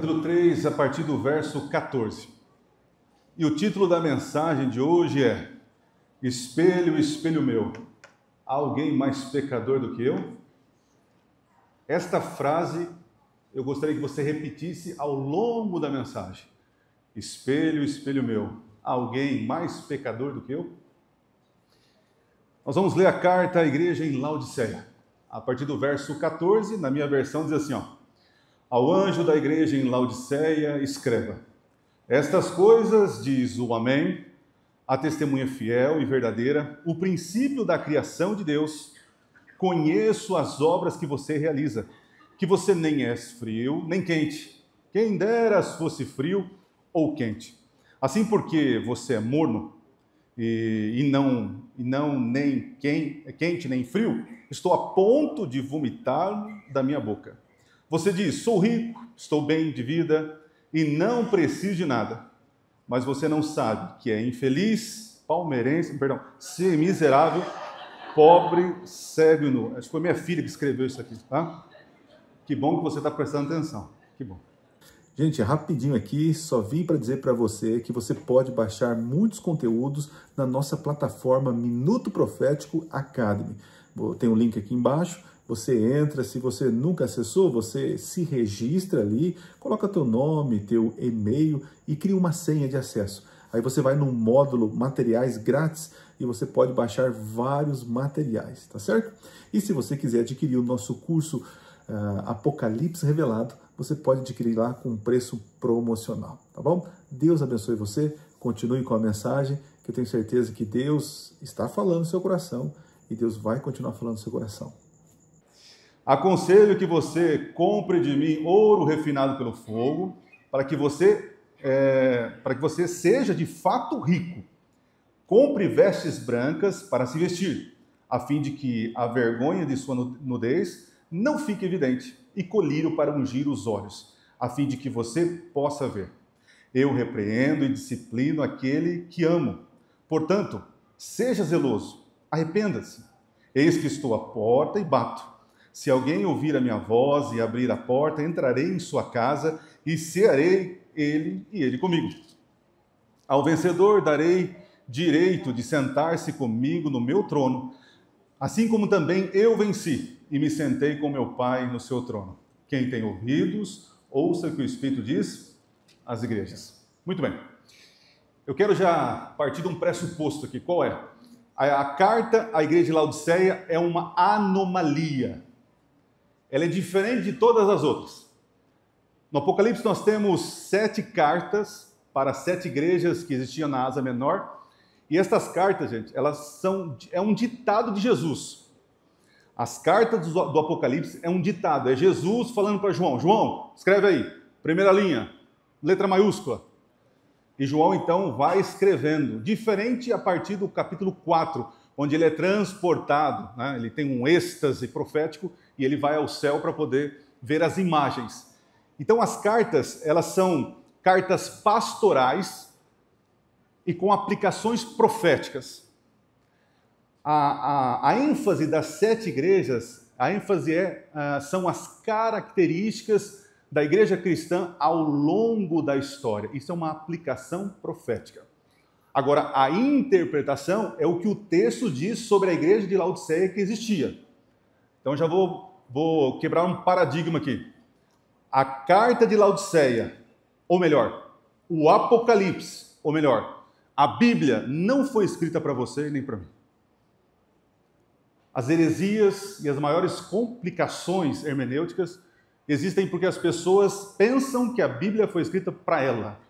capítulo 3, a partir do verso 14. E o título da mensagem de hoje é: Espelho, espelho meu, há alguém mais pecador do que eu? Esta frase eu gostaria que você repetisse ao longo da mensagem. Espelho, espelho meu, há alguém mais pecador do que eu? Nós vamos ler a carta à igreja em Laodiceia. A partir do verso 14, na minha versão diz assim, Ao anjo da igreja em Laodiceia, escreva: Estas coisas diz o Amém, a testemunha fiel e verdadeira, o princípio da criação de Deus. Conheço as obras que você realiza, que você nem é frio nem quente. Quem dera fosse frio ou quente. Assim, porque você é morno e não nem quente nem frio, estou a ponto de vomitar da minha boca. Você diz: sou rico, estou bem de vida e não preciso de nada. Mas você não sabe que é infeliz, ser miserável, pobre, cego e nu. Acho que foi minha filha que escreveu isso aqui, tá? Que bom que você está prestando atenção. Que bom. Gente, rapidinho aqui, só vim para dizer para você que você pode baixar muitos conteúdos na nossa plataforma Minuto Profético Academy. Tem um link aqui embaixo. Você entra, se você nunca acessou, você se registra ali, coloca teu nome, teu e-mail e cria uma senha de acesso. Aí você vai no módulo materiais grátis e você pode baixar vários materiais, tá certo? E se você quiser adquirir o nosso curso Apocalipse Revelado, você pode adquirir lá com um preço promocional, tá bom? Deus abençoe você, continue com a mensagem, que eu tenho certeza que Deus está falando no seu coração e Deus vai continuar falando no seu coração. Aconselho que você compre de mim ouro refinado pelo fogo, para que você seja de fato rico. Compre vestes brancas para se vestir, a fim de que a vergonha de sua nudez não fique evidente, e colírio para ungir os olhos, a fim de que você possa ver. Eu repreendo e disciplino aquele que amo. Portanto, seja zeloso, arrependa-se. Eis que estou à porta e bato. Se alguém ouvir a minha voz e abrir a porta, entrarei em sua casa e cearei ele e ele comigo. Ao vencedor darei direito de sentar-se comigo no meu trono, assim como também eu venci e me sentei com meu Pai no seu trono. Quem tem ouvidos, ouça o que o Espírito diz às igrejas. Muito bem. Eu quero já partir de um pressuposto aqui. Qual é? A carta à igreja de Laodiceia é uma anomalia. Ela é diferente de todas as outras. No Apocalipse nós temos 7 cartas para 7 igrejas que existiam na Ásia Menor. E estas cartas, gente, é um ditado de Jesus. As cartas do Apocalipse é um ditado, é Jesus falando para João: João, escreve aí, primeira linha, letra maiúscula. E João então vai escrevendo, diferente a partir do capítulo 4, onde ele é transportado, né? Ele tem um êxtase profético e ele vai ao céu para poder ver as imagens. Então as cartas, elas são cartas pastorais e com aplicações proféticas. A ênfase das 7 igrejas, são as características da igreja cristã ao longo da história. Isso é uma aplicação profética. Agora, a interpretação é o que o texto diz sobre a igreja de Laodiceia que existia. Então, já vou quebrar um paradigma aqui. A carta de Laodiceia, ou melhor, o Apocalipse, ou melhor, a Bíblia não foi escrita para você nem para mim. As heresias e as maiores complicações hermenêuticas existem porque as pessoas pensam que a Bíblia foi escrita para ela.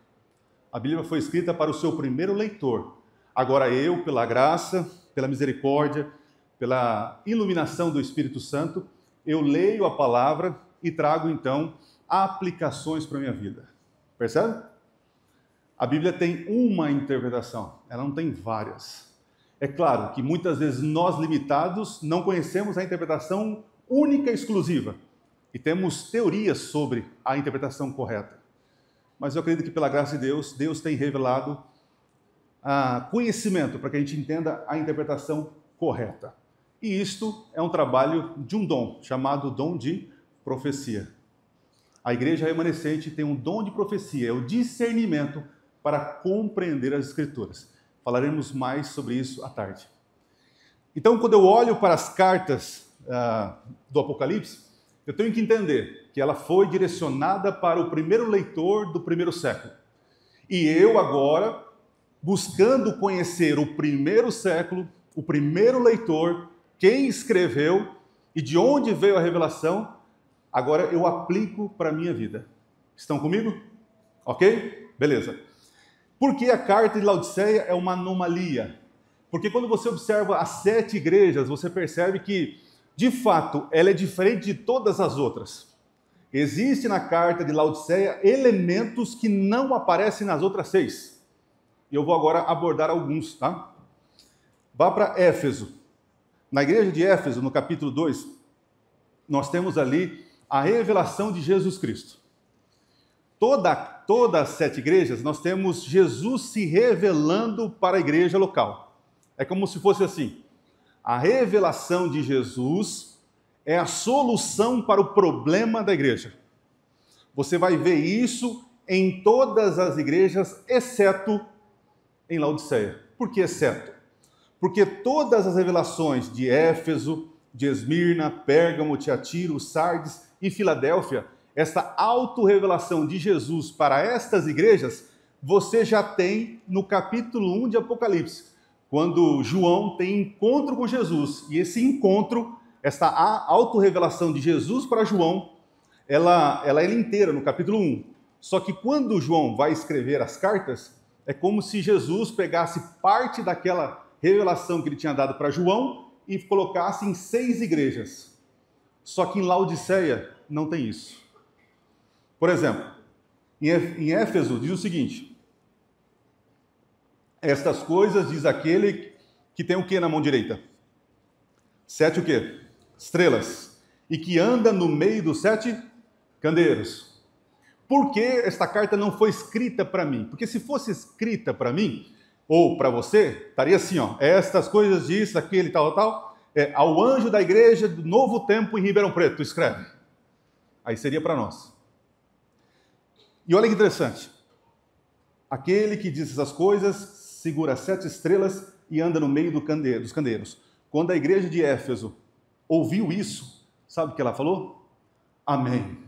A Bíblia foi escrita para o seu primeiro leitor. Agora eu, pela graça, pela misericórdia, pela iluminação do Espírito Santo, eu leio a palavra e trago então aplicações para a minha vida. Percebe? A Bíblia tem uma interpretação, ela não tem várias. É claro que muitas vezes nós, limitados, não conhecemos a interpretação única e exclusiva e temos teorias sobre a interpretação correta. Mas eu acredito que, pela graça de Deus, Deus tem revelado conhecimento para que a gente entenda a interpretação correta. E isto é um trabalho de um dom, chamado dom de profecia. A igreja remanescente tem um dom de profecia, é o discernimento para compreender as Escrituras. Falaremos mais sobre isso à tarde. Então, quando eu olho para as cartas do Apocalipse, eu tenho que entender que ela foi direcionada para o primeiro leitor do primeiro século. E eu agora, buscando conhecer o primeiro século, o primeiro leitor, quem escreveu e de onde veio a revelação, agora eu aplico para a minha vida. Estão comigo? Ok? Beleza. Por que a carta de Laodiceia é uma anomalia? Porque quando você observa as 7 igrejas, você percebe que, de fato, ela é diferente de todas as outras. Existe na carta de Laodiceia elementos que não aparecem nas outras 6. E eu vou agora abordar alguns, tá? Vá para Éfeso. Na igreja de Éfeso, no capítulo 2, nós temos ali a revelação de Jesus Cristo. Todas as 7 igrejas, nós temos Jesus se revelando para a igreja local. É como se fosse assim, a revelação de Jesus é a solução para o problema da igreja. Você vai ver isso em todas as igrejas, exceto em Laodiceia. Por que exceto? Porque todas as revelações de Éfeso, de Esmirna, Pérgamo, Tiatiro, Sardes e Filadélfia, essa autorrevelação de Jesus para estas igrejas, você já tem no capítulo 1 de Apocalipse, quando João tem encontro com Jesus. E esse encontro, essa autorrevelação de Jesus para João, ela é inteira no capítulo 1. Só que quando João vai escrever as cartas, é como se Jesus pegasse parte daquela revelação que ele tinha dado para João e colocasse em 6 igrejas. Só que em Laodiceia não tem isso. Por exemplo, em Éfeso diz o seguinte: estas coisas diz aquele que tem o que na mão direita? 7 o quê? Estrelas. E que anda no meio dos 7 candeeiros. Por que esta carta não foi escrita para mim? Porque se fosse escrita para mim, ou para você, estaria assim, ó, estas coisas diz aquele tal, ao anjo da igreja do Novo Tempo em Ribeirão Preto, escreve. Aí seria para nós. E olha que interessante. Aquele que diz essas coisas segura 7 estrelas e anda no meio dos candeeiros. Quando a igreja de Éfeso ouviu isso, sabe o que ela falou? Amém.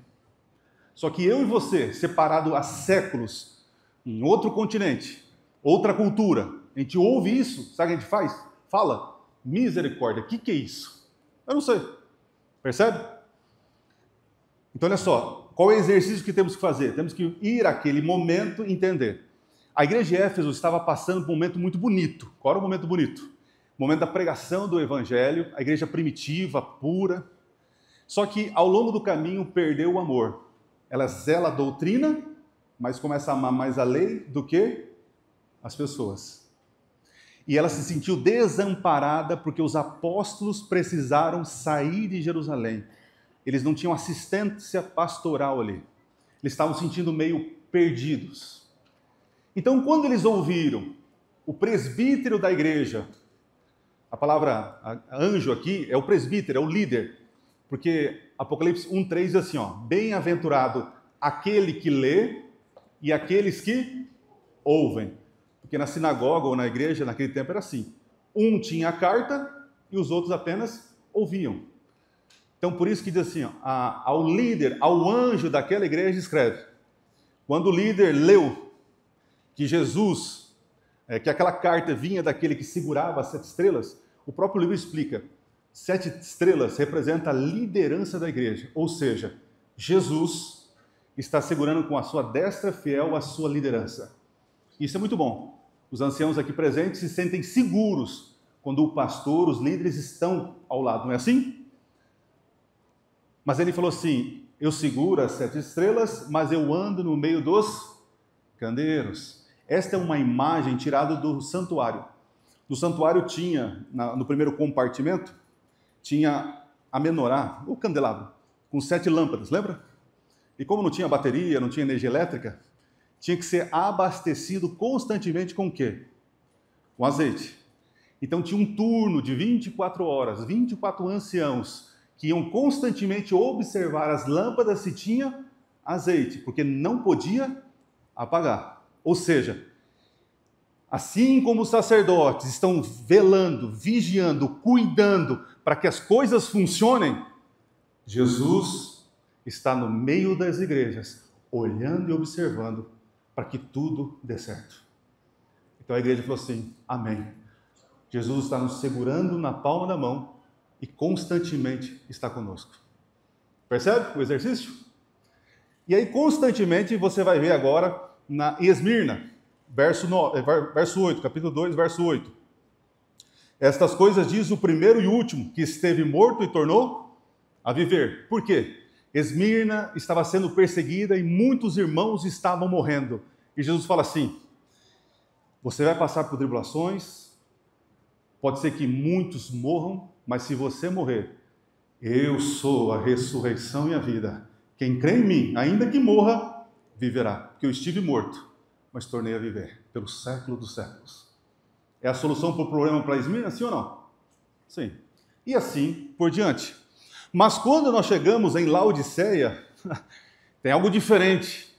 Só que eu e você, separado há séculos, em outro continente, outra cultura, a gente ouve isso, sabe o que a gente faz? Fala, misericórdia, o que é isso? Eu não sei. Percebe? Então, olha só, qual é o exercício que temos que fazer? Temos que ir àquele momento e entender. A igreja de Éfeso estava passando por um momento muito bonito. Qual era o momento bonito? O momento da pregação do evangelho, a igreja primitiva, pura. Só que, ao longo do caminho, perdeu o amor. Ela zela a doutrina, mas começa a amar mais a lei do que as pessoas. E ela se sentiu desamparada porque os apóstolos precisaram sair de Jerusalém. Eles não tinham assistência pastoral ali. Eles estavam se sentindo meio perdidos. Então, quando eles ouviram o presbítero da igreja, a palavra anjo aqui é o presbítero, é o líder, porque Apocalipse 1:3 diz assim, ó, bem-aventurado aquele que lê e aqueles que ouvem. Porque na sinagoga ou na igreja, naquele tempo, era assim. Um tinha a carta e os outros apenas ouviam. Então, por isso que diz assim, ó, ao líder, ao anjo daquela igreja, escreve. Quando o líder leu que Jesus, que aquela carta vinha daquele que segurava as 7 estrelas, o próprio livro explica. 7 estrelas representa a liderança da igreja. Ou seja, Jesus está segurando com a sua destra fiel a sua liderança. Isso é muito bom. Os anciãos aqui presentes se sentem seguros quando o pastor, os líderes estão ao lado, não é assim? Mas ele falou assim, eu seguro as 7 estrelas, mas eu ando no meio dos candeeiros. Esta é uma imagem tirada do santuário. No santuário tinha, no primeiro compartimento, tinha a menorá, o candelabro, com 7 lâmpadas, lembra? E como não tinha bateria, não tinha energia elétrica, tinha que ser abastecido constantemente com o quê? Com azeite. Então tinha um turno de 24 horas, 24 anciãos, que iam constantemente observar as lâmpadas se tinha azeite, porque não podia apagar. Ou seja, assim como os sacerdotes estão velando, vigiando, cuidando para que as coisas funcionem, Jesus está no meio das igrejas, olhando e observando para que tudo dê certo. Então a igreja falou assim, amém. Jesus está nos segurando na palma da mão e constantemente está conosco. Percebe o exercício? E aí constantemente você vai ver agora em Esmirna, verso 8, capítulo 2, verso 8. Estas coisas diz o primeiro e último, que esteve morto e tornou a viver. Por quê? Esmirna estava sendo perseguida e muitos irmãos estavam morrendo. E Jesus fala assim, você vai passar por tribulações, pode ser que muitos morram, mas se você morrer, eu sou a ressurreição e a vida. Quem crê em mim, ainda que morra, viverá. Porque eu estive morto, mas tornei a viver pelo século dos séculos. É a solução para o problema para Esmirna, sim ou não? Sim. E assim por diante. Mas quando nós chegamos em Laodiceia, tem algo diferente.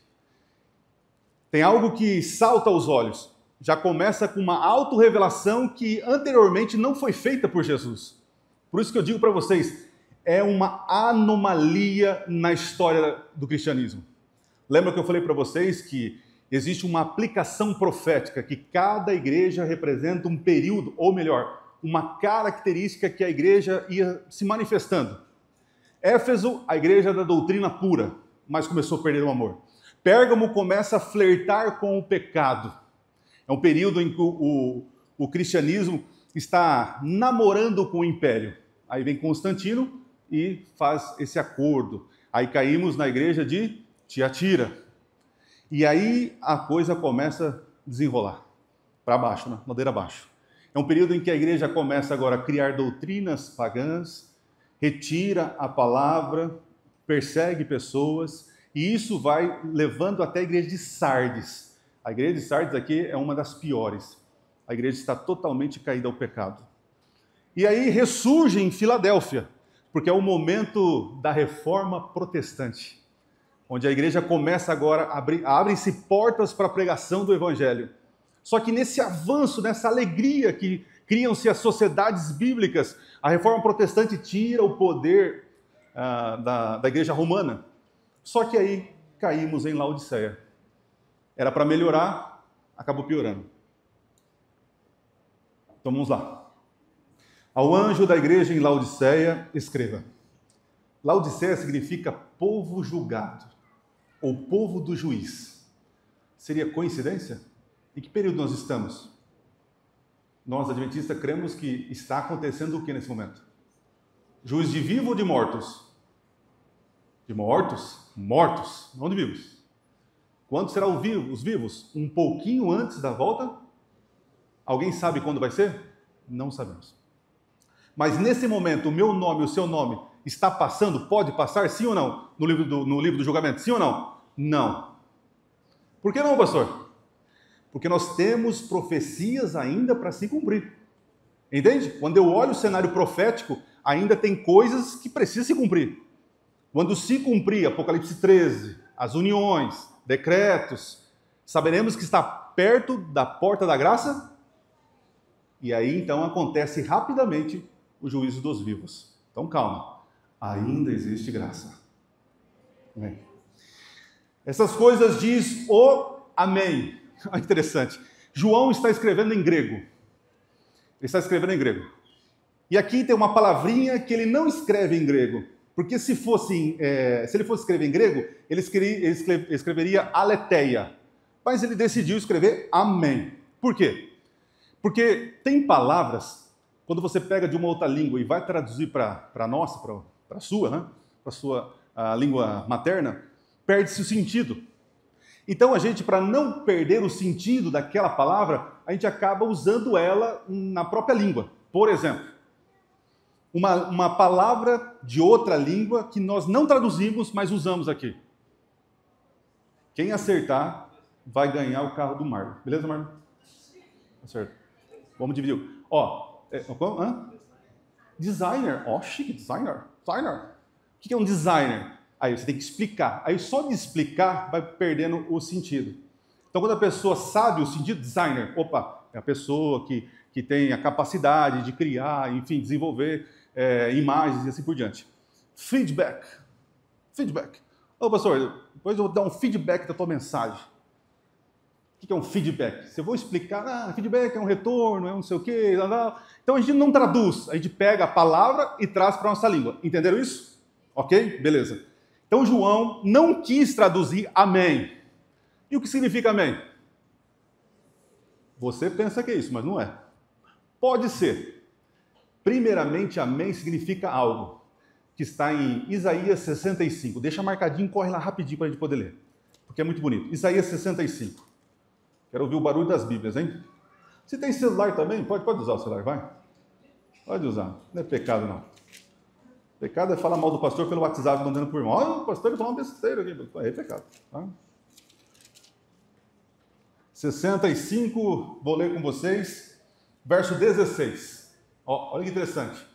Tem algo que salta aos olhos. Já começa com uma autorrevelação que anteriormente não foi feita por Jesus. Por isso que eu digo para vocês, é uma anomalia na história do cristianismo. Lembra que eu falei para vocês que existe uma aplicação profética, que cada igreja representa um período, ou melhor, uma característica que a igreja ia se manifestando. Éfeso, a igreja da doutrina pura, mas começou a perder o amor. Pérgamo começa a flertar com o pecado. É um período em que o cristianismo está namorando com o império. Aí vem Constantino e faz esse acordo. Aí caímos na igreja de Tiatira. E aí a coisa começa a desenrolar. Para baixo, né? Ladeira abaixo. É um período em que a igreja começa agora a criar doutrinas pagãs, retira a palavra, persegue pessoas, e isso vai levando até a igreja de Sardes. A igreja de Sardes aqui é uma das piores. A igreja está totalmente caída ao pecado. E aí ressurge em Filadélfia, porque é o momento da reforma protestante, onde a igreja começa agora, abrem-se portas para a pregação do evangelho. Só que nesse avanço, nessa alegria que criam-se as sociedades bíblicas, a reforma protestante tira o poder da igreja romana. Só que aí caímos em Laodiceia. Era para melhorar, acabou piorando. Então vamos lá. Ao anjo da igreja em Laodiceia, escreva. Laodiceia significa povo julgado, ou povo do juiz. Seria coincidência? Em que período nós estamos? Nós, adventistas, cremos que está acontecendo o que nesse momento? Juiz de vivos ou de mortos? De mortos? Mortos, não de vivos. Quando será os vivos? Um pouquinho antes da volta? Alguém sabe quando vai ser? Não sabemos. Mas nesse momento, o meu nome, o seu nome, está passando? Pode passar, sim ou não? No livro do julgamento, sim ou não? Não. Por que não, pastor? Porque nós temos profecias ainda para se cumprir. Entende? Quando eu olho o cenário profético, ainda tem coisas que precisam se cumprir. Quando se cumprir Apocalipse 13, as uniões, decretos, saberemos que está perto da porta da graça. E aí, então, acontece rapidamente o juízo dos vivos. Então, calma. Ainda existe graça. Amém. Essas coisas diz o amém. Interessante. João está escrevendo em grego. Ele está escrevendo em grego. E aqui tem uma palavrinha que ele não escreve em grego. Porque se ele fosse escrever em grego, ele escreveria aletheia. Mas ele decidiu escrever amém. Por quê? Porque tem palavras, quando você pega de uma outra língua e vai traduzir para a nossa, para a sua, né? Para a sua língua materna, perde-se o sentido. Então a gente, para não perder o sentido daquela palavra, a gente acaba usando ela na própria língua. Por exemplo, uma palavra de outra língua que nós não traduzimos, mas usamos aqui. Quem acertar vai ganhar o carro do Marlon. Beleza, Marlon? Certo. Vamos dividir. Designer. Chique, designer. Designer. O que é um designer? Aí você tem que explicar. Aí só de explicar vai perdendo o sentido. Então, quando a pessoa sabe o sentido, designer, opa, é a pessoa que tem a capacidade de criar, enfim, desenvolver imagens e assim por diante. Feedback. Feedback. Ô, pastor, depois eu vou dar um feedback da tua mensagem. O que é um feedback? Se eu vou explicar, feedback é um retorno, é um não sei o quê. Então a gente não traduz, a gente pega a palavra e traz para a nossa língua. Entenderam isso? Ok? Beleza. Então João não quis traduzir amém. E o que significa amém? Você pensa que é isso, mas não é. Pode ser. Primeiramente, amém significa algo, que está em Isaías 65. Deixa marcadinho, corre lá rapidinho para a gente poder ler, porque é muito bonito. Isaías 65. Quero ouvir o barulho das Bíblias, hein? Se tem celular também, pode usar o celular, vai. Pode usar, não é pecado não. Pecado é falar mal do pastor pelo WhatsApp, mandando por irmão. Olha, o pastor falou uma besteira aqui. É pecado. Tá? 65, vou ler com vocês, verso 16. Olha que interessante.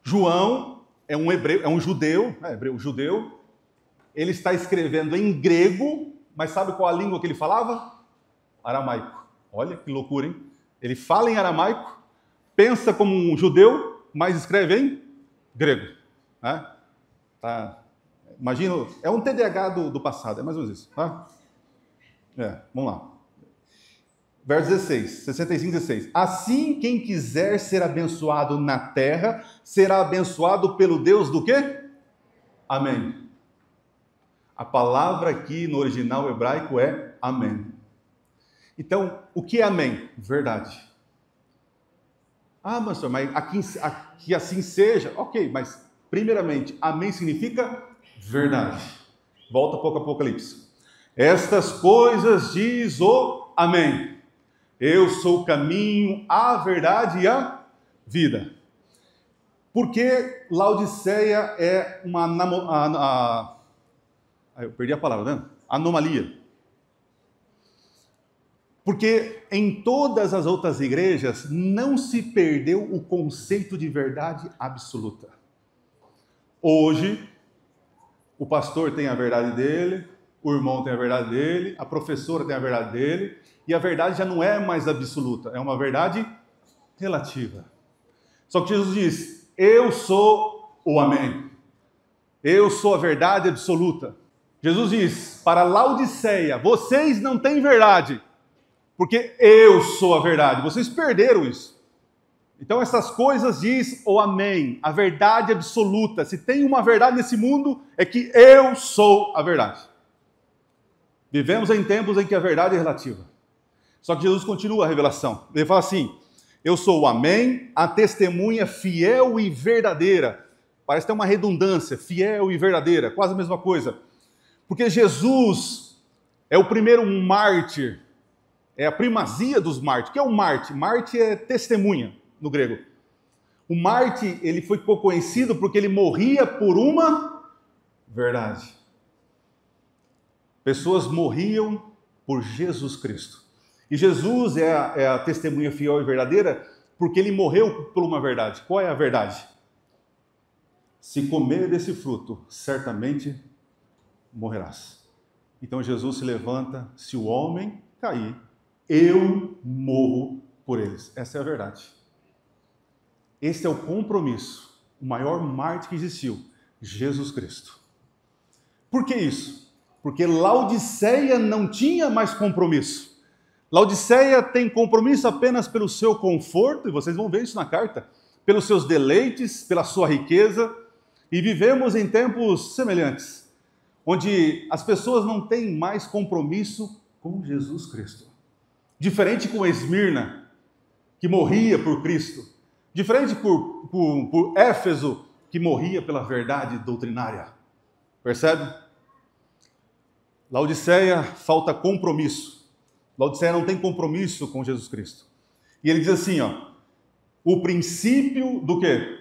João é um hebreu, é um judeu, judeu. Ele está escrevendo em grego, mas sabe qual a língua que ele falava? Aramaico. Olha que loucura, hein? Ele fala em aramaico, pensa como um judeu, mas escreve em grego. Né? Tá. Imagina, é um TDAH do passado, é mais ou menos isso. Tá? Vamos lá. Verso 16, 65, 16. Assim, quem quiser ser abençoado na terra, será abençoado pelo Deus do quê? Amém. A palavra aqui no original hebraico é amém. Então, o que é amém? Verdade. Pastor, mas aqui assim seja. Ok, mas primeiramente, amém significa verdade. Volta um pouco ao Apocalipse. Estas coisas diz o amém. Eu sou o caminho, a verdade e a vida. Porque Laodiceia é uma... eu perdi a palavra, né? Anomalia. Porque em todas as outras igrejas não se perdeu o conceito de verdade absoluta. Hoje, o pastor tem a verdade dele, o irmão tem a verdade dele, a professora tem a verdade dele, e a verdade já não é mais absoluta, é uma verdade relativa. Só que Jesus diz, eu sou o amém. Eu sou a verdade absoluta. Jesus diz para Laodiceia, vocês não têm verdade, porque eu sou a verdade. Vocês perderam isso. Então essas coisas diz o amém, a verdade absoluta. Se tem uma verdade nesse mundo, é que eu sou a verdade. Vivemos em tempos em que a verdade é relativa. Só que Jesus continua a revelação. Ele fala assim, eu sou o amém, a testemunha fiel e verdadeira. Parece ter uma redundância, fiel e verdadeira, quase a mesma coisa. Porque Jesus é o primeiro mártir, é a primazia dos mártires. O que é um mártir? Mártir é testemunha, no grego. O mártir, ele foi conhecido porque ele morria por uma verdade. Pessoas morriam por Jesus Cristo. E Jesus é a testemunha fiel e verdadeira porque ele morreu por uma verdade. Qual é a verdade? Se comer desse fruto, certamente morrerás. Então Jesus se levanta, se o homem cair, eu morro por eles. Essa é a verdade. Esse é o compromisso, o maior mártir que existiu, Jesus Cristo. Por que isso? Porque Laodiceia não tinha mais compromisso. Laodiceia tem compromisso apenas pelo seu conforto, e vocês vão ver isso na carta, pelos seus deleites, pela sua riqueza, e vivemos em tempos semelhantes, onde as pessoas não têm mais compromisso com Jesus Cristo. Diferente com Esmirna, que morria por Cristo. Diferente por Éfeso, que morria pela verdade doutrinária. Percebe? Laodiceia falta compromisso. Laodiceia não tem compromisso com Jesus Cristo. E ele diz assim, o princípio do quê?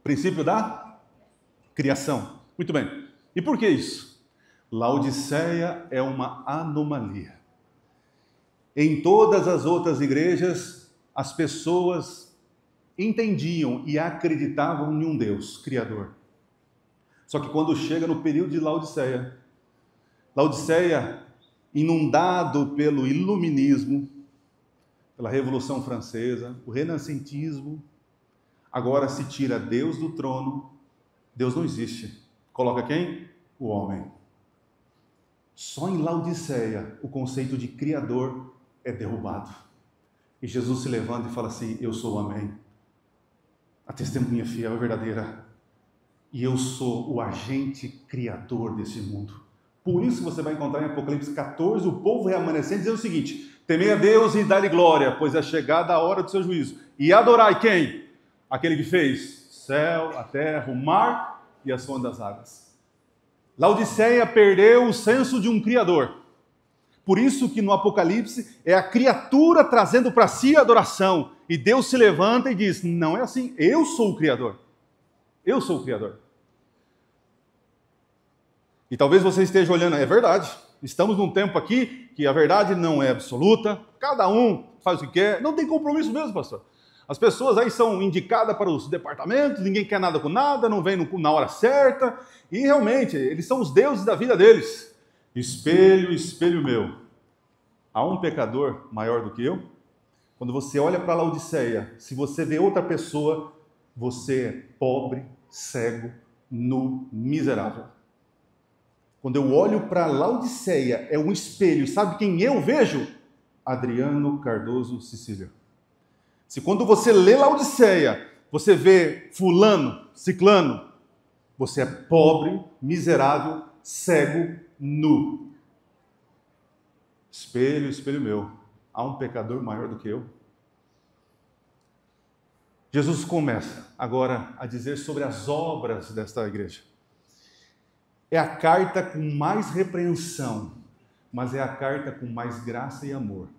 Princípio da criação. Muito bem. E por que isso? Laodiceia é uma anomalia. Em todas as outras igrejas, as pessoas entendiam e acreditavam em um Deus criador. Só que quando chega no período de Laodiceia, inundado pelo iluminismo, pela Revolução Francesa, o renascentismo, agora se tira Deus do trono, Deus não existe. Coloca quem? O homem. Só em Laodiceia o conceito de criador é derrubado. E Jesus se levanta e fala assim: eu sou o Amém. A testemunha fiel e verdadeira. E eu sou o agente criador desse mundo. Por isso você vai encontrar em Apocalipse 14 o povo remanescente dizendo o seguinte: temei a Deus e dá-lhe glória, pois é chegada a hora do seu juízo. E adorai quem? Aquele que fez o céu, a terra, o mar e as fontes das águas. Laodiceia perdeu o senso de um criador. Por isso que no Apocalipse é a criatura trazendo para si a adoração. E Deus se levanta e diz: não é assim, eu sou o criador. Eu sou o criador. E talvez você esteja olhando, é verdade, estamos num tempo aqui que a verdade não é absoluta, cada um faz o que quer, não tem compromisso mesmo, pastor. As pessoas aí são indicadas para os departamentos, ninguém quer nada com nada, não vem na hora certa, e realmente, eles são os deuses da vida deles. Espelho, espelho meu. Há um pecador maior do que eu? Quando você olha para Laodiceia, se você vê outra pessoa, você é pobre, cego, nu, miserável. Quando eu olho para Laodiceia, é um espelho. Sabe quem eu vejo? Adriano Cardoso Cecília. Se quando você lê Laodiceia, você vê fulano, ciclano, você é pobre, miserável, cego, nu. Espelho, espelho meu. Há um pecador maior do que eu? Jesus começa agora a dizer sobre as obras desta igreja. É a carta com mais repreensão, mas é a carta com mais graça e amor.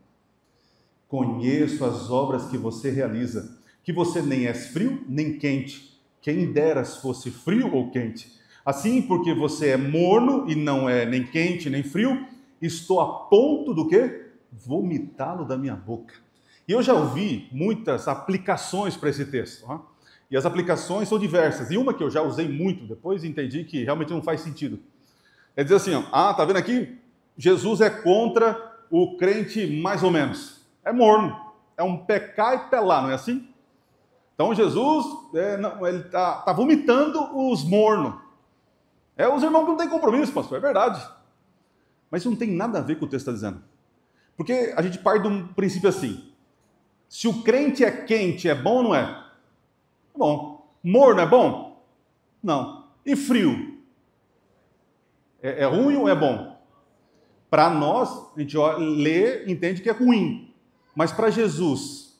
Conheço as obras que você realiza, que você nem és frio nem quente. Quem deras fosse frio ou quente. Assim, porque você é morno e não é nem quente nem frio, estou a ponto do quê? Vomitá-lo da minha boca. E eu já ouvi muitas aplicações para esse texto. E as aplicações são diversas. E uma que eu já usei muito, depois entendi que realmente não faz sentido. É dizer assim, tá vendo aqui? Jesus é contra o crente mais ou menos. É morno. É um pecar e pelar, não é assim? Então Jesus, ele está vomitando os mornos. Os irmãos que não têm compromisso, pastor, é verdade. Mas isso não tem nada a ver com o que o texto está dizendo. Porque a gente parte de um princípio assim. Se o crente é quente, é bom ou não é? É bom. Morno é bom? Não. E frio? É ruim ou é bom? Para nós, a gente lê e entende que é ruim. Mas para Jesus,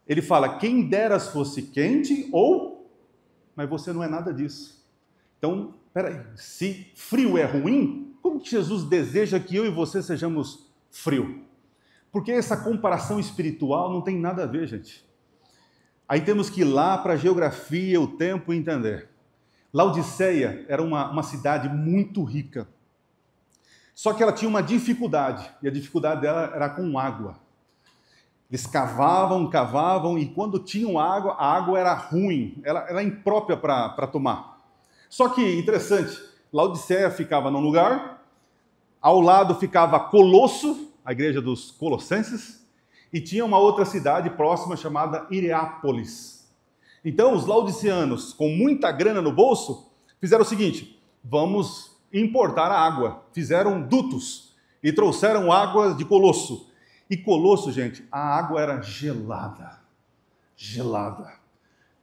ele fala, quem deras fosse quente ou... Mas você não é nada disso. Então, peraí, se frio é ruim, como que Jesus deseja que eu e você sejamos frio? Porque essa comparação espiritual não tem nada a ver, gente. Aí temos que ir lá para a geografia, o tempo e entender. Laodiceia era uma cidade muito rica. Só que ela tinha uma dificuldade, e a dificuldade dela era com água. Eles cavavam, e quando tinham água, a água era ruim, ela era imprópria para tomar. Só que, interessante, Laodiceia ficava num lugar, ao lado ficava Colosso, a igreja dos Colossenses, e tinha uma outra cidade próxima chamada Hierápolis. Então, os laodiceanos, com muita grana no bolso, fizeram o seguinte, vamos importar a água. Fizeram dutos e trouxeram água de Colosso. E Colosso, gente, a água era gelada. Gelada.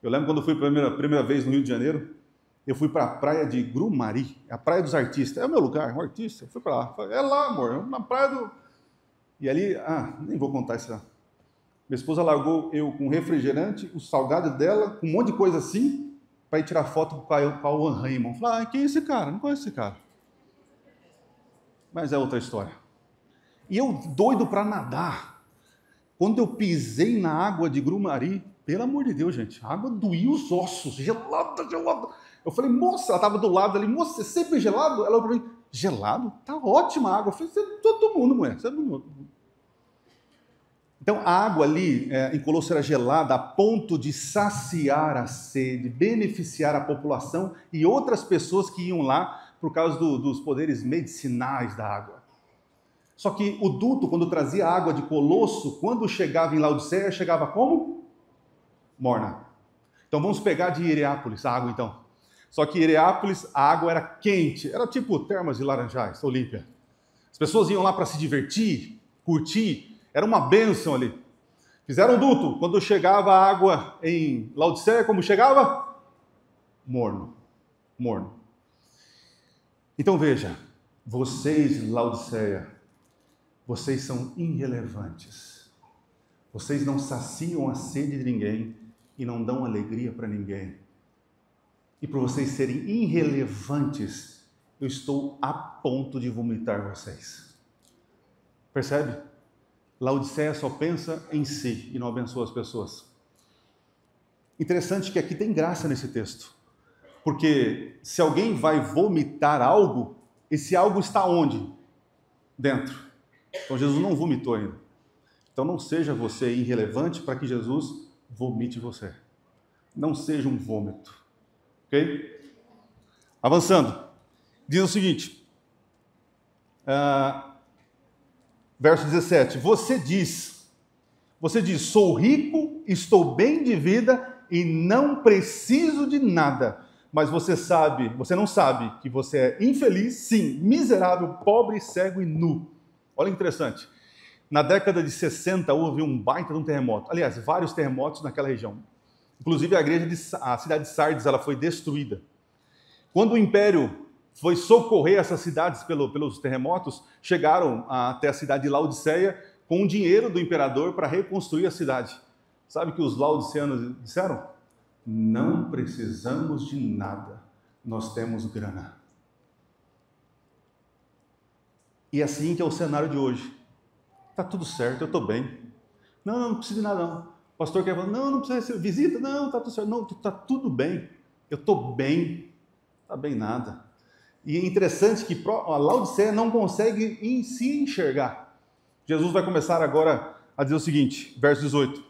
Eu lembro quando eu fui a primeira vez no Rio de Janeiro, eu fui para a praia de Grumari, a praia dos artistas. É o meu lugar, um artista. Eu fui para lá. É lá, amor, na praia do... E ali, nem vou contar isso. Minha esposa largou eu com refrigerante, o salgado dela, com um monte de coisa assim, para ir tirar foto com o Cauã Raymond. Falei, quem é esse cara? Não conheço esse cara. Mas é outra história. E eu doido para nadar. Quando eu pisei na água de Grumari, pelo amor de Deus, gente, a água doía os ossos, gelada, gelada. Eu falei, moça, ela estava do lado ali, moça, é sempre gelado? Ela falou, gelado? Tá ótima a água. Eu falei, todo mundo, mulher, todo mundo. Então, a água ali em Colosso era gelada a ponto de saciar a sede, beneficiar a população e outras pessoas que iam lá por causa dos poderes medicinais da água. Só que o duto, quando trazia água de Colosso, quando chegava em Laodiceia, chegava como? Morna. Então, vamos pegar de Hierápolis a água, então. Só que em Hierápolis, a água era quente, era tipo Termas de Laranjais, Olímpia. As pessoas iam lá para se divertir, curtir, era uma bênção ali. Fizeram um duto. Quando chegava a água em Laodiceia, como chegava? Morno. Morno. Então veja, vocês, Laodiceia, vocês são irrelevantes. Vocês não saciam a sede de ninguém e não dão alegria para ninguém. E por vocês serem irrelevantes, eu estou a ponto de vomitar vocês. Percebe? Laodiceia só pensa em si e não abençoa as pessoas. Interessante que aqui tem graça nesse texto. Porque se alguém vai vomitar algo, esse algo está onde? Dentro. Então Jesus não vomitou ainda. Então não seja você irrelevante para que Jesus vomite você. Não seja um vômito. Ok? Avançando. Diz o seguinte. Verso 17, você diz, sou rico, estou bem de vida e não preciso de nada. Mas você não sabe que você é infeliz, sim, miserável, pobre, cego e nu. Olha que interessante. Na década de 60 houve um baita de um terremoto. Aliás, vários terremotos naquela região. Inclusive a cidade de Sardes ela foi destruída. Quando o Império foi socorrer essas cidades pelos terremotos, chegaram até a cidade de Laodiceia com o dinheiro do imperador para reconstruir a cidade. Sabe o que os laodiceanos disseram? Não precisamos de nada, nós temos grana. E é assim que é o cenário de hoje. Está tudo certo, eu estou bem. Não preciso de nada não. O pastor quer falar, não precisa de visita, não, está tudo certo. Não, está tudo bem, eu estou bem, não está bem nada. E é interessante que a Laodiceia não consegue se enxergar. Jesus vai começar agora a dizer o seguinte, verso 18.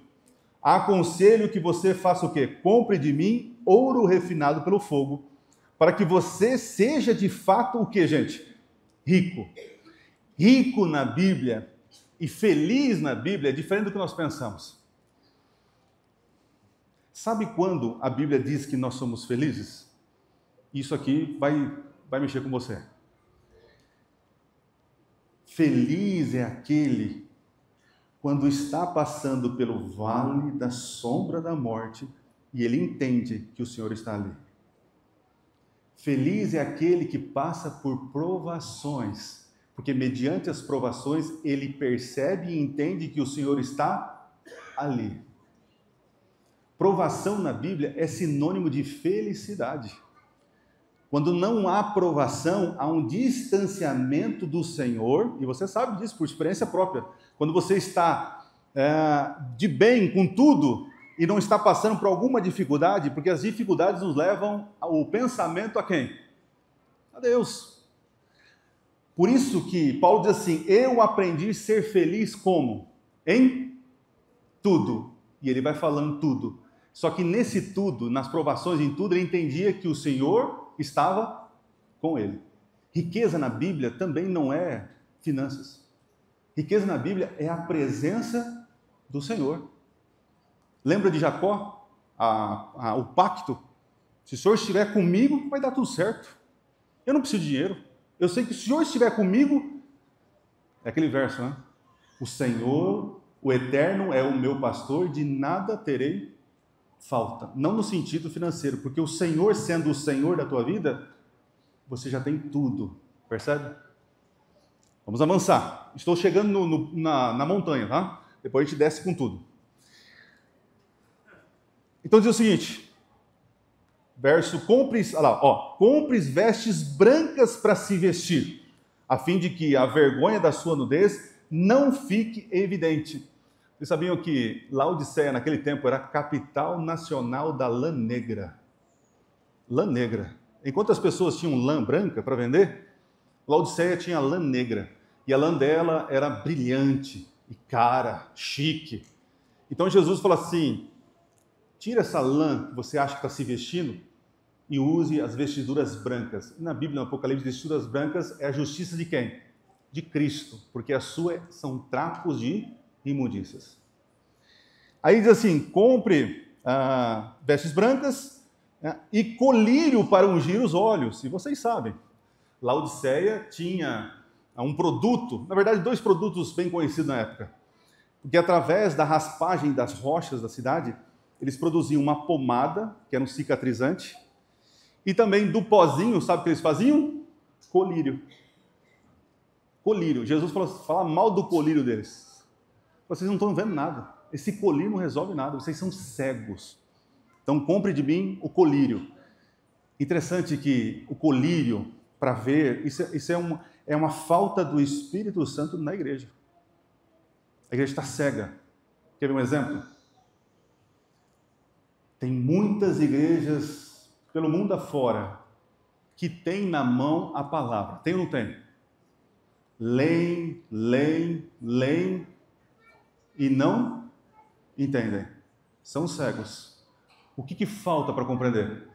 Aconselho que você faça o quê? Compre de mim ouro refinado pelo fogo, para que você seja de fato o quê, gente? Rico. Rico na Bíblia e feliz na Bíblia é diferente do que nós pensamos. Sabe quando a Bíblia diz que nós somos felizes? Isso aqui vai mexer com você. Feliz é aquele quando está passando pelo vale da sombra da morte e ele entende que o Senhor está ali. Feliz é aquele que passa por provações, porque mediante as provações ele percebe e entende que o Senhor está ali. Provação na Bíblia é sinônimo de felicidade. Quando não há provação, há um distanciamento do Senhor, e você sabe disso por experiência própria. Quando você está de bem com tudo e não está passando por alguma dificuldade, porque as dificuldades nos levam o pensamento a quem? A Deus. Por isso que Paulo diz assim, eu aprendi a ser feliz como? Em tudo. E ele vai falando tudo. Só que nesse tudo, nas provações, em tudo, ele entendia que o Senhor estava com ele. Riqueza na Bíblia também não é finanças. Riqueza na Bíblia é a presença do Senhor. Lembra de Jacó? O pacto? Se o Senhor estiver comigo, vai dar tudo certo. Eu não preciso de dinheiro. Eu sei que se o Senhor estiver comigo, é aquele verso, né? O Senhor, o Eterno é o meu pastor, de nada terei falta. Não no sentido financeiro, porque o Senhor sendo o Senhor da tua vida, você já tem tudo. Percebe? Vamos avançar. Estou chegando na montanha, tá? Depois a gente desce com tudo. Então diz o seguinte, verso, compres vestes brancas para se vestir, a fim de que a vergonha da sua nudez não fique evidente. Vocês sabiam que Laodiceia, naquele tempo, era a capital nacional da lã negra? Lã negra. Enquanto as pessoas tinham lã branca para vender, Laodiceia tinha lã negra. E a lã dela era brilhante. e cara, chique. Então Jesus fala assim, tira essa lã que você acha que está se vestindo e use as vestiduras brancas. Na Bíblia, no Apocalipse, vestiduras brancas é a justiça de quem? De Cristo, porque a sua são trapos de imundícias. Aí diz assim, compre vestes brancas, né, e colírio para ungir os olhos. E vocês sabem, Laodiceia tinha um produto, na verdade 2 produtos bem conhecidos na época, porque através da raspagem das rochas da cidade, eles produziam uma pomada, que era um cicatrizante, e também do pozinho, sabe o que eles faziam? Colírio. Colírio. Jesus fala mal do colírio deles. Vocês não estão vendo nada. Esse colírio não resolve nada. Vocês são cegos. Então compre de mim o colírio. Interessante que o colírio, para ver, isso é uma falta do Espírito Santo na igreja. A igreja está cega. Quer ver um exemplo? Tem muitas igrejas pelo mundo afora que têm na mão a palavra. Tem ou não tem? Leem e não entendem. São cegos. O que falta para compreender?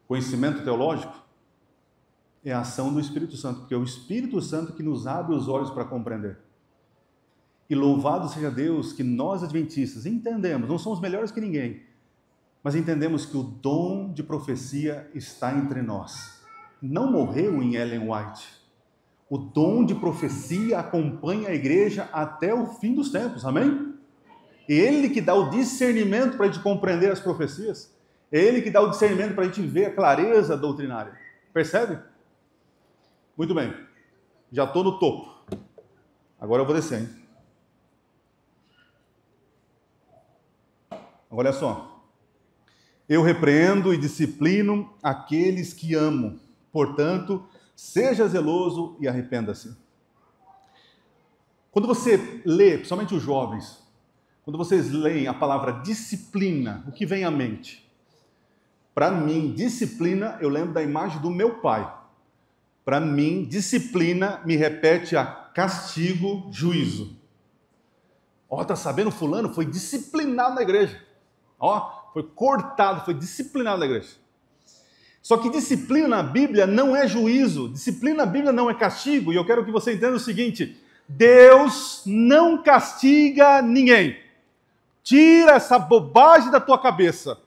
Conhecimento teológico? É a ação do Espírito Santo, porque é o Espírito Santo que nos abre os olhos para compreender. E louvado seja Deus que nós adventistas entendemos, não somos melhores que ninguém, mas entendemos que o dom de profecia está entre nós. Não morreu em Ellen White. O dom de profecia acompanha a igreja até o fim dos tempos, amém? Ele que dá o discernimento para a gente compreender as profecias. Ele que dá o discernimento para a gente ver a clareza doutrinária. Percebe? Muito bem. Já estou no topo. Agora eu vou descer, hein? Agora olha só. Eu repreendo e disciplino aqueles que amo. Portanto, seja zeloso e arrependa-se. Quando você lê, principalmente os jovens, quando vocês leem a palavra disciplina, o que vem à mente? Para mim, disciplina, eu lembro da imagem do meu pai. Para mim, disciplina me repete a castigo, juízo. Ó, tá sabendo, fulano foi disciplinado na igreja. Ó, foi cortado, foi disciplinado na igreja. Só que disciplina na Bíblia não é juízo, disciplina na Bíblia não é castigo, e eu quero que você entenda o seguinte: Deus não castiga ninguém. Tira essa bobagem da tua cabeça.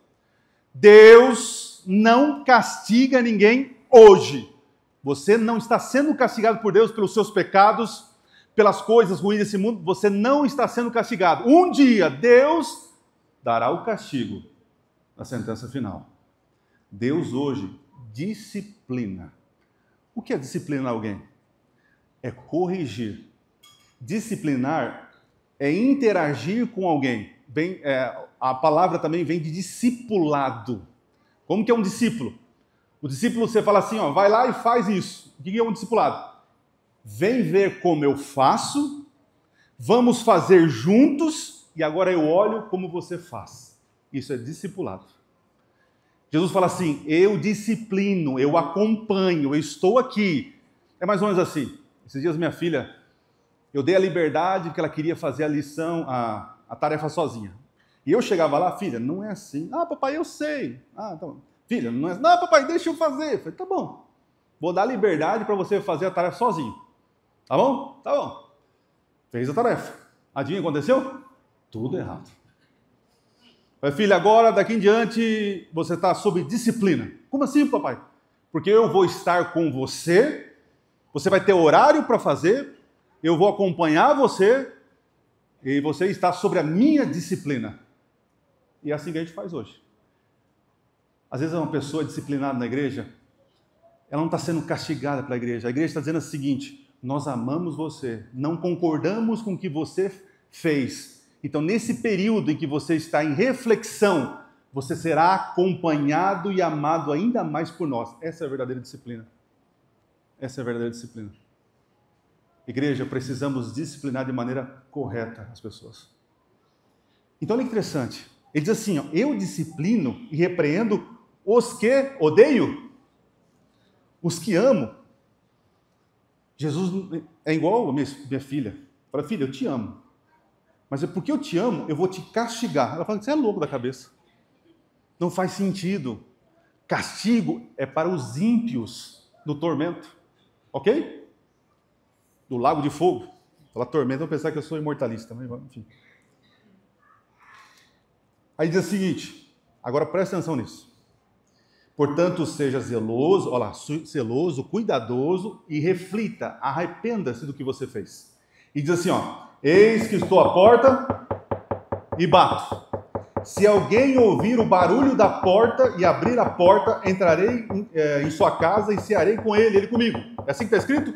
Deus não castiga ninguém hoje. Você não está sendo castigado por Deus pelos seus pecados, pelas coisas ruins desse mundo, você não está sendo castigado. Um dia, Deus dará o castigo na sentença final. Deus hoje disciplina. O que é disciplinar alguém? É corrigir. Disciplinar é interagir com alguém. A palavra também vem de discipulado. Como que é um discípulo? O discípulo, você fala assim, ó, vai lá e faz isso. O que é um discipulado? Vem ver como eu faço, vamos fazer juntos, e agora eu olho como você faz. Isso é discipulado. Jesus fala assim, eu disciplino, eu acompanho, eu estou aqui. É mais ou menos assim. Esses dias minha filha, eu dei a liberdade que ela queria fazer a lição, a tarefa sozinha. E eu chegava lá, filha, não é assim. Ah, papai, eu sei. Ah, tá bom. Filha, não é assim. Não, papai, deixa eu fazer. Eu falei, tá bom. Vou dar liberdade para você fazer a tarefa sozinho. Tá bom? Tá bom. Fez a tarefa. Adivinha o que aconteceu? Tudo errado. Falei, filha, agora, daqui em diante, você está sob disciplina. Como assim, papai? Porque eu vou estar com você, você vai ter horário para fazer, eu vou acompanhar você, e você está sobre a minha disciplina. E é assim que a gente faz hoje. Às vezes uma pessoa disciplinada na igreja, ela não está sendo castigada pela igreja. A igreja está dizendo o seguinte, nós amamos você, não concordamos com o que você fez. Então, nesse período em que você está em reflexão, você será acompanhado e amado ainda mais por nós. Essa é a verdadeira disciplina. Essa é a verdadeira disciplina. Igreja, precisamos disciplinar de maneira correta as pessoas. Então, olha que interessante. Ele diz assim, ó, eu disciplino e repreendo os que odeio, os que amo. Jesus é igual a minha filha. Fala, filha, eu te amo. mas é porque eu te amo, eu vou te castigar. Ela fala, você é louco da cabeça. Não faz sentido. Castigo é para os ímpios do tormento. Ok? Do lago de fogo. Fala tormento, eu pensar que eu sou imortalista. Mas enfim. Aí diz o seguinte, agora presta atenção nisso. Portanto, seja zeloso, olha lá, zeloso, cuidadoso e reflita, arrependa-se do que você fez. E diz assim, ó, eis que estou à porta e bato. Se alguém ouvir o barulho da porta e abrir a porta, entrarei em sua casa e cearei com ele comigo. É assim que está escrito?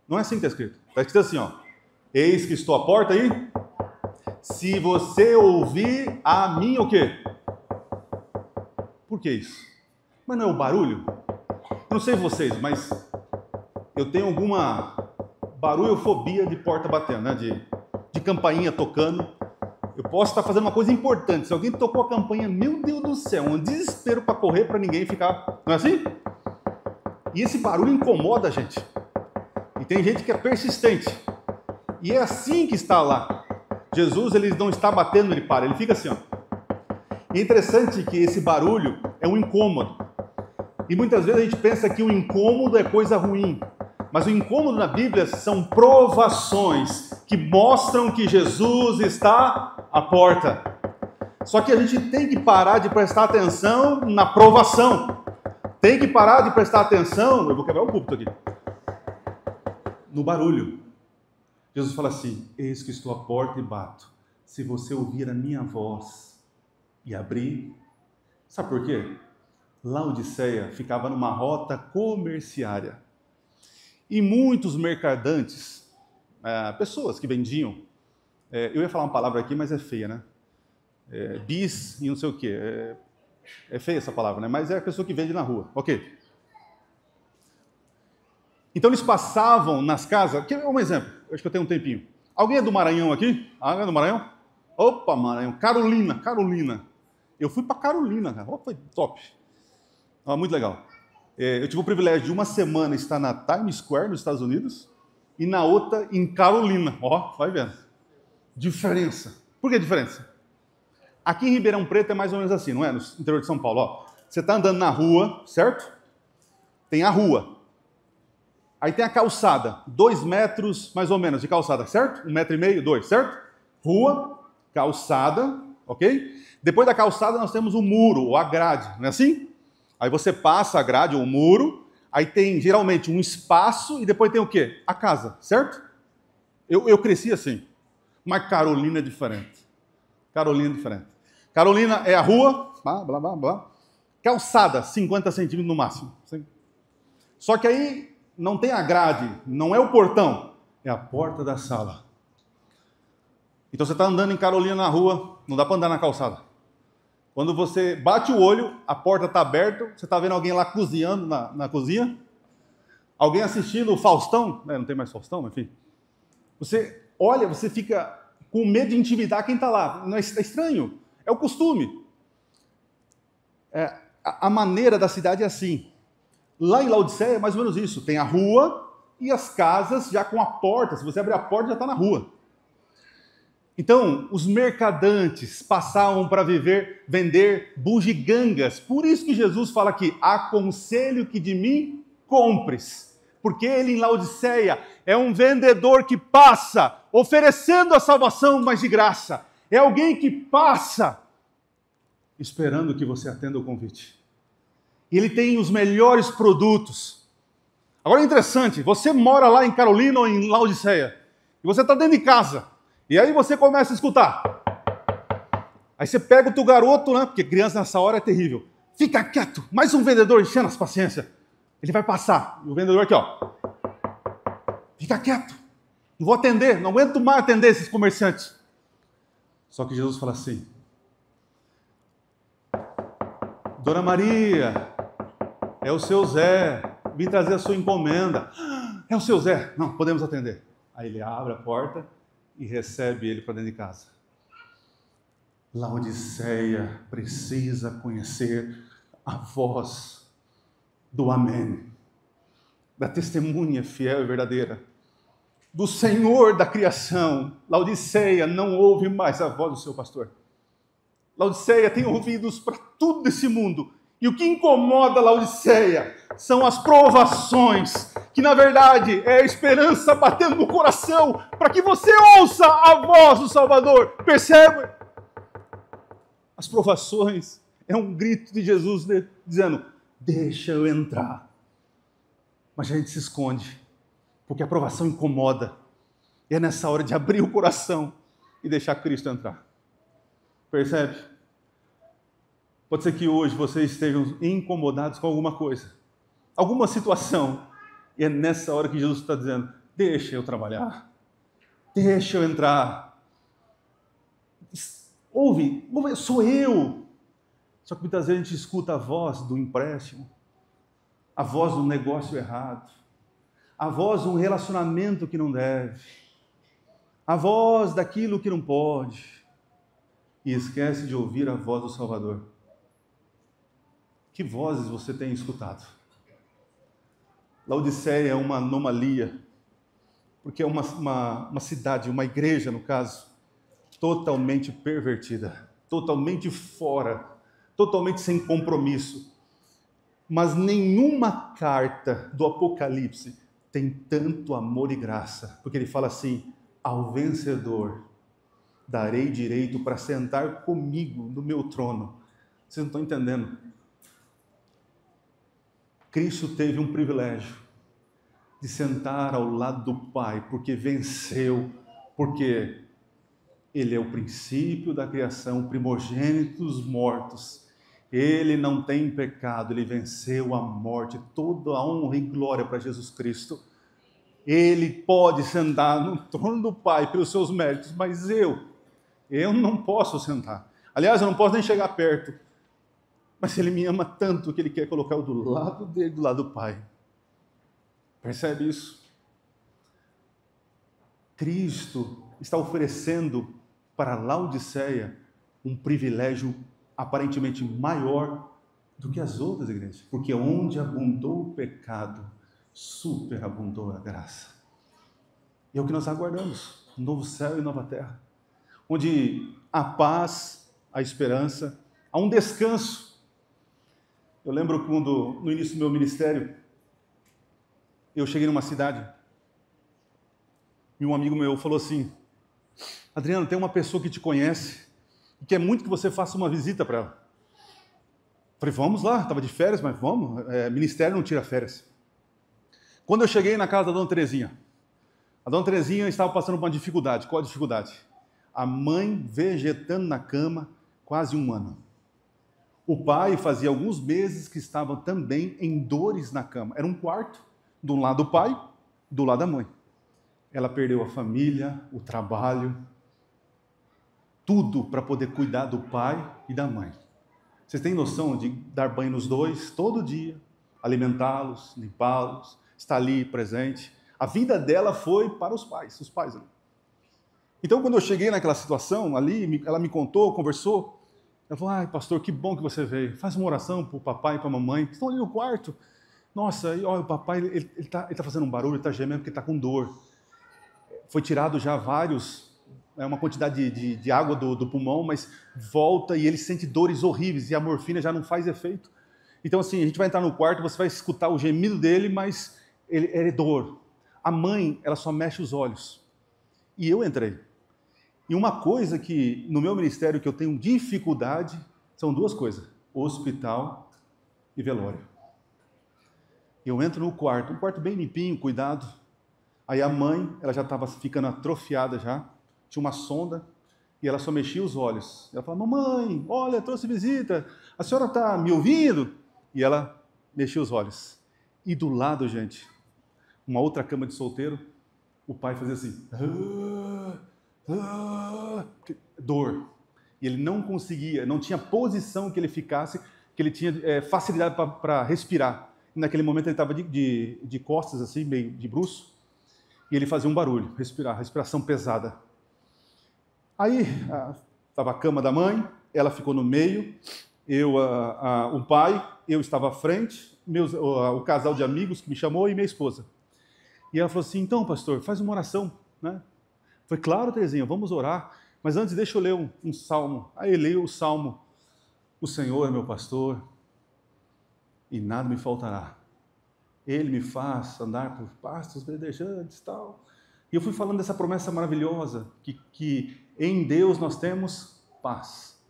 Não é assim que está escrito. Está escrito assim, ó, eis que estou à porta e se você ouvir a mim o quê? Por que isso? Mas não é o barulho? Eu não sei vocês, mas eu tenho alguma barulhofobia de porta batendo, né? De campainha tocando. Eu posso estar fazendo uma coisa importante. Se alguém tocou a campainha, meu Deus do céu, um desespero para correr, para ninguém ficar... Não é assim? E esse barulho incomoda a gente. E tem gente que é persistente. E é assim que está lá. Jesus, ele não está batendo, ele para. Ele fica assim, ó. E é interessante que esse barulho é um incômodo. E muitas vezes a gente pensa que o incômodo é coisa ruim. Mas o incômodo na Bíblia são provações que mostram que Jesus está à porta. Só que a gente tem que parar de prestar atenção na provação. Tem que parar de prestar atenção, eu vou quebrar o púlpito aqui, no barulho. Jesus fala assim, eis que estou à porta e bato. Se você ouvir a minha voz e abrir, sabe por quê? Laodiceia ficava numa rota comerciária. E muitos mercadantes, pessoas que vendiam, eu ia falar uma palavra aqui, mas é feia, né? Bis e não sei o quê. É feia essa palavra, né? Mas é a pessoa que vende na rua. Ok. Então eles passavam nas casas. Um exemplo, acho que eu tenho um tempinho. Alguém é do Maranhão aqui? Alguém é do Maranhão? Opa, Maranhão. Carolina. Eu fui para Carolina, cara. Opa, foi top. Muito legal. Eu tive o privilégio de uma semana estar na Times Square, nos Estados Unidos, e na outra em Carolina. Vai vendo. Diferença. Por que diferença? Aqui em Ribeirão Preto é mais ou menos assim, não é? No interior de São Paulo. Você está andando na rua, certo? Tem a rua. Aí tem a calçada. 2 metros, mais ou menos, de calçada, certo? 1,5 metro, 2, certo? Rua, calçada, ok? Depois da calçada nós temos o muro, ou a grade, não é assim? Aí você passa a grade ou o muro, aí tem geralmente um espaço e depois tem o quê? A casa, certo? Eu cresci assim, mas Carolina é diferente. Carolina é a rua, blá, blá, blá, blá. Calçada, 50 centímetros no máximo. Só que aí não tem a grade, não é o portão, é a porta da sala. Então você está andando em Carolina na rua, não dá para andar na calçada. Quando você bate o olho, a porta está aberta, você está vendo alguém lá cozinhando na cozinha, alguém assistindo o Faustão, não tem mais Faustão, mas enfim. Você olha, você fica com medo de intimidar quem está lá. Não é estranho, é o costume. A maneira da cidade é assim. Lá em Laodiceia é mais ou menos isso. Tem a rua e as casas já com a porta. Se você abrir a porta, já está na rua. Então, os mercadantes passavam para vender bugigangas. Por isso que Jesus fala aqui, aconselho que de mim compres. Porque ele em Laodiceia é um vendedor que passa oferecendo a salvação, mas de graça. É alguém que passa esperando que você atenda o convite. E ele tem os melhores produtos. Agora é interessante, você mora lá em Carolina ou em Laodiceia, e você está dentro de casa. E aí você começa a escutar. Aí você pega o teu garoto, né? Porque criança nessa hora é terrível. Fica quieto. Mais um vendedor enchendo as paciências. Ele vai passar. E o vendedor aqui, ó. Fica quieto. Não vou atender. Não aguento mais atender esses comerciantes. Só que Jesus fala assim. Dona Maria, é o seu Zé. Vim trazer a sua encomenda. É o seu Zé. Não, podemos atender. Aí ele abre a porta e recebe ele para dentro de casa. Laodiceia precisa conhecer a voz do amém, da testemunha fiel e verdadeira, do Senhor da criação, Laodiceia não ouve mais a voz do seu pastor. Laodiceia tem ouvidos para tudo desse mundo. E o que incomoda Laodiceia são as provações, que na verdade é a esperança batendo no coração para que você ouça a voz do Salvador. Percebe? As provações é um grito de Jesus dizendo: deixa eu entrar. Mas a gente se esconde, porque a provação incomoda. E é nessa hora de abrir o coração e deixar Cristo entrar. Percebe? Pode ser que hoje vocês estejam incomodados com alguma coisa, alguma situação. E é nessa hora que Jesus está dizendo: deixa eu trabalhar, deixa eu entrar. Ouve, sou eu. Só que muitas vezes a gente escuta a voz do empréstimo, a voz do negócio errado, a voz de um relacionamento que não deve, a voz daquilo que não pode, e esquece de ouvir a voz do Salvador. Que vozes você tem escutado? Laodiceia é uma anomalia, porque é uma cidade, uma igreja, no caso, totalmente pervertida, totalmente fora, totalmente sem compromisso. Mas nenhuma carta do Apocalipse tem tanto amor e graça, porque ele fala assim: ao vencedor darei direito para sentar comigo no meu trono. Vocês não estão entendendo? Cristo teve um privilégio de sentar ao lado do Pai, porque venceu, porque Ele é o princípio da criação, o primogênito dos mortos. Ele não tem pecado, Ele venceu a morte, toda a honra e glória para Jesus Cristo. Ele pode sentar no trono do Pai pelos seus méritos, mas eu não posso sentar. Aliás, eu não posso nem chegar perto. Mas Ele me ama tanto que Ele quer colocar eu do lado dele, do lado do Pai. Percebe isso? Cristo está oferecendo para Laodiceia um privilégio aparentemente maior do que as outras igrejas. Porque onde abundou o pecado, superabundou a graça. E é o que nós aguardamos, um novo céu e nova terra, onde há paz, há esperança, há um descanso. Eu lembro quando, no início do meu ministério, eu cheguei numa cidade e um amigo meu falou assim: Adriano, tem uma pessoa que te conhece e quer muito que você faça uma visita para ela. Falei, vamos lá, estava de férias, mas vamos, ministério não tira férias. Quando eu cheguei na casa da Dona Terezinha, a Dona Terezinha estava passando por uma dificuldade. Qual a dificuldade? A mãe vegetando na cama quase um ano. O pai fazia alguns meses que estava também em dores na cama. Era um quarto, do lado do pai, do lado da mãe. Ela perdeu a família, o trabalho, tudo para poder cuidar do pai e da mãe. Vocês têm noção de dar banho nos dois todo dia, alimentá-los, limpá-los, estar ali presente? A vida dela foi para os pais ali. Então, quando eu cheguei naquela situação ali, ela me contou, conversou. Eu falei, ai, pastor, que bom que você veio. Faz uma oração para o papai e para a mamãe, que estão ali no quarto. Nossa, e olha, o papai, ele tá fazendo um barulho, ele está gemendo porque está com dor. Foi tirado já uma quantidade de água do pulmão, mas volta e ele sente dores horríveis e a morfina já não faz efeito. Então, assim, a gente vai entrar no quarto, você vai escutar o gemido dele, mas ele é dor. A mãe, ela só mexe os olhos. E eu entrei. E uma coisa que, no meu ministério, que eu tenho dificuldade, são duas coisas: hospital e velório. Eu entro no quarto, um quarto bem limpinho, cuidado. Aí a mãe, ela já estava ficando atrofiada já, tinha uma sonda, e ela só mexia os olhos. Ela falava, mamãe, olha, trouxe visita, a senhora está me ouvindo? E ela mexia os olhos. E do lado, gente, uma outra cama de solteiro, o pai fazia assim, dor. E ele não conseguia, não tinha posição que ele ficasse, que ele tinha facilidade para respirar. E naquele momento ele estava de costas, assim, meio de bruço, e ele fazia um barulho, respiração pesada. Aí estava a cama da mãe, ela ficou no meio, o pai, eu estava à frente, o casal de amigos que me chamou e minha esposa. E ela falou assim, então, pastor, faz uma oração, né? Foi claro, Terezinha, vamos orar, mas antes deixa eu ler um salmo. Aí eu leio o salmo, o Senhor é meu pastor e nada me faltará. Ele me faz andar por pastos verdejantes e tal. E eu fui falando dessa promessa maravilhosa, que em Deus nós temos paz.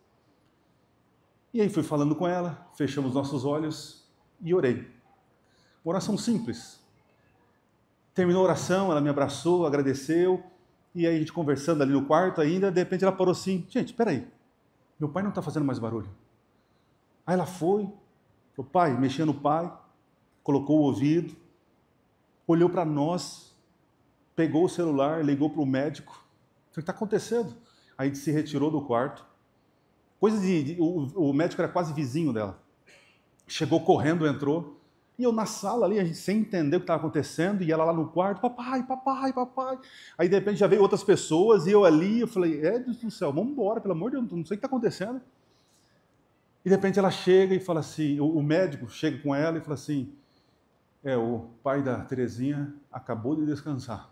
E aí fui falando com ela, fechamos nossos olhos e orei. Uma oração simples. Terminou a oração, ela me abraçou, agradeceu, e aí a gente conversando ali no quarto ainda, de repente ela parou assim, gente, espera aí, meu pai não está fazendo mais barulho. Aí ela foi, o pai, mexia no pai, colocou o ouvido, olhou para nós, pegou o celular, ligou para o médico, o que está acontecendo? Aí se retirou do quarto, o médico era quase vizinho dela, chegou correndo, entrou, e eu na sala ali, a gente sem entender o que estava acontecendo, e ela lá no quarto, papai, papai, papai. Aí de repente já veio outras pessoas, e eu ali, eu falei, Deus do céu, vamos embora, pelo amor de Deus, não sei o que está acontecendo. E de repente ela chega e fala assim, o médico chega com ela e fala assim, o pai da Terezinha acabou de descansar.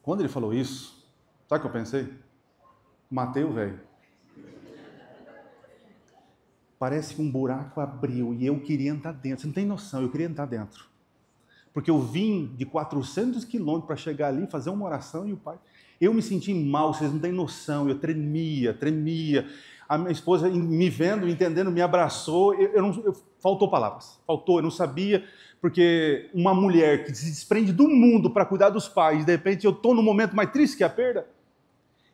Quando ele falou isso, sabe o que eu pensei? Matei o velho. Parece que um buraco abriu e eu queria entrar dentro. Você não tem noção, eu queria entrar dentro. Porque eu vim de 400 quilômetros para chegar ali, fazer uma oração e o pai... Eu me senti mal, vocês não têm noção, eu tremia. A minha esposa, me vendo, entendendo, me abraçou. Faltou palavras, eu não sabia, porque uma mulher que se desprende do mundo para cuidar dos pais, de repente eu estou no momento mais triste que a perda.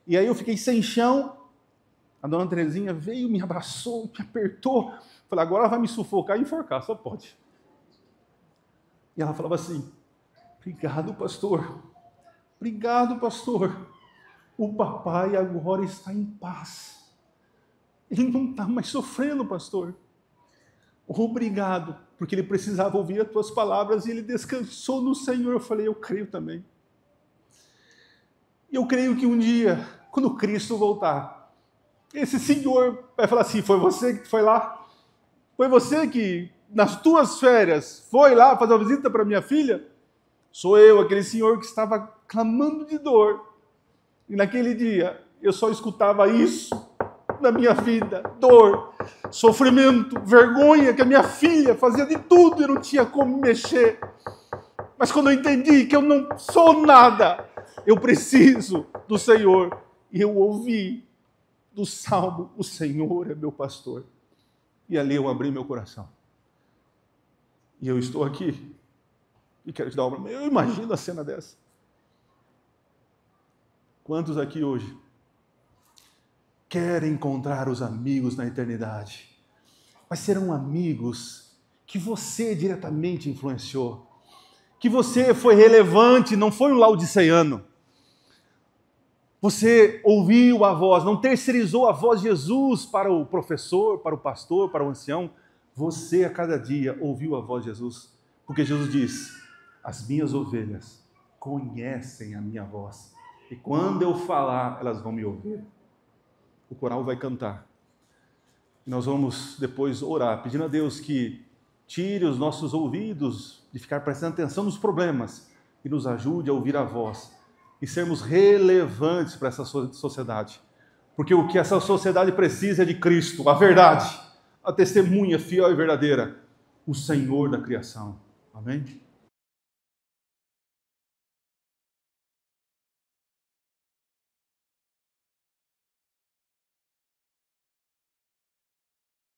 E aí eu fiquei sem chão. A dona Terezinha veio, me abraçou, me apertou. Falei, agora ela vai me sufocar e enforcar, só pode. E ela falava assim, obrigado, pastor. Obrigado, pastor. O papai agora está em paz. Ele não está mais sofrendo, pastor. Obrigado, porque ele precisava ouvir as tuas palavras e ele descansou no Senhor. Eu falei, eu creio também. E eu creio que um dia, quando Cristo voltar, esse senhor vai falar assim, foi você que foi lá? Foi você que, nas tuas férias, foi lá fazer uma visita para minha filha? Sou eu, aquele senhor que estava clamando de dor. E naquele dia, eu só escutava isso na minha vida. Dor, sofrimento, vergonha, que a minha filha fazia de tudo e não tinha como mexer. Mas quando eu entendi que eu não sou nada, eu preciso do Senhor. E eu ouvi do Salmo, o Senhor é meu pastor. E ali eu abri meu coração. E eu estou aqui. E quero te dar uma... Eu imagino a cena dessa. Quantos aqui hoje querem encontrar os amigos na eternidade? Mas serão amigos que você diretamente influenciou. Que você foi relevante, não foi um laodiceiano. Você ouviu a voz, não terceirizou a voz de Jesus para o professor, para o pastor, para o ancião. Você, a cada dia, ouviu a voz de Jesus. Porque Jesus diz, as minhas ovelhas conhecem a minha voz. E quando eu falar, elas vão me ouvir. O coral vai cantar. E nós vamos depois orar, pedindo a Deus que tire os nossos ouvidos de ficar prestando atenção nos problemas e nos ajude a ouvir a voz. E sermos relevantes para essa sociedade. Porque o que essa sociedade precisa é de Cristo, a verdade, a testemunha fiel e verdadeira, o Senhor da criação. Amém?